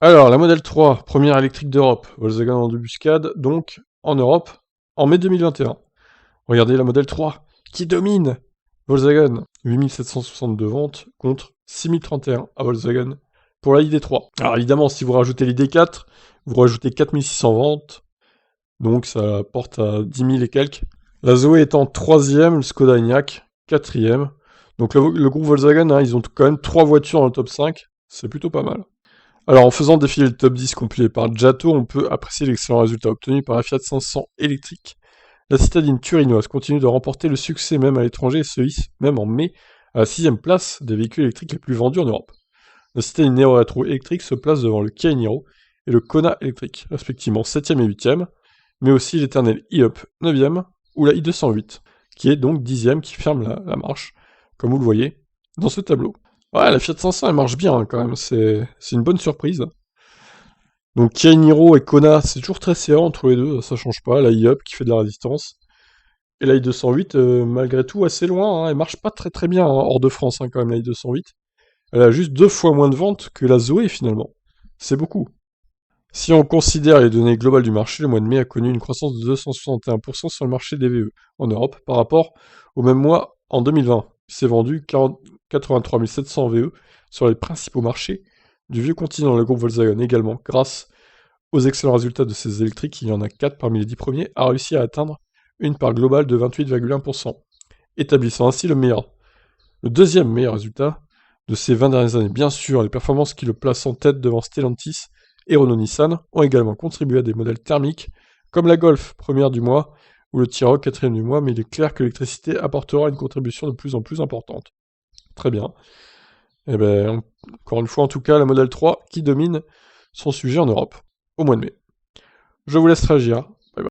Alors, la Model 3, première électrique d'Europe, Volkswagen en débuscade, donc en Europe, en mai 2021. Regardez la Model 3, qui domine Volkswagen, 8762 ventes contre 6031 à Volkswagen pour la ID3. Alors évidemment, si vous rajoutez l'ID4, vous rajoutez 4600 ventes, donc ça porte à 10 000 et quelques. La Zoé est en troisième, le Skoda Enyaq, quatrième. Donc le groupe Volkswagen, hein, ils ont quand même 3 voitures dans le top 5, c'est plutôt pas mal. Alors en faisant défiler le top 10 compilé par Giato, on peut apprécier l'excellent résultat obtenu par la Fiat 500 électrique. La citadine turinoise continue de remporter le succès même à l'étranger et se hisse, même en mai, à la 6ème place des véhicules électriques les plus vendus en Europe. La citadine Nero Retro électrique se place devant le Kia Niro et le Kona électrique, respectivement 7ème et 8ème, mais aussi l'éternel e-Up 9ème ou la i208, qui est donc 10ème qui ferme la marche, comme vous le voyez dans ce tableau. Ouais, la Fiat 500 elle marche bien hein, quand même, c'est une bonne surprise. Donc Kia Niro et Kona, c'est toujours très serré entre les deux, ça change pas, la e-Up qui fait de la résistance. Et la i208, malgré tout, assez loin, hein, elle marche pas très très bien hein, hors de France quand même la i208. Elle a juste 2 fois moins de ventes que la Zoé finalement. C'est beaucoup. Si on considère les données globales du marché, le mois de mai a connu une croissance de 261% sur le marché des VE en Europe par rapport au même mois en 2020. Il s'est vendu 83 700 VE sur les principaux marchés du vieux continent, le groupe Volkswagen également, grâce aux excellents résultats de ses électriques, il y en a 4 parmi les 10 premiers, a réussi à atteindre une part globale de 28,1%, établissant ainsi le deuxième meilleur résultat de ces 20 dernières années. Bien sûr, les performances qui le placent en tête devant Stellantis et Renault-Nissan ont également contribué à des modèles thermiques comme la Golf, première du mois, ou le T-Roc, quatrième du mois, mais il est clair que l'électricité apportera une contribution de plus en plus importante. Très bien. Et bien, encore une fois, en tout cas, la Model 3 qui domine son sujet en Europe, au mois de mai. Je vous laisse réagir.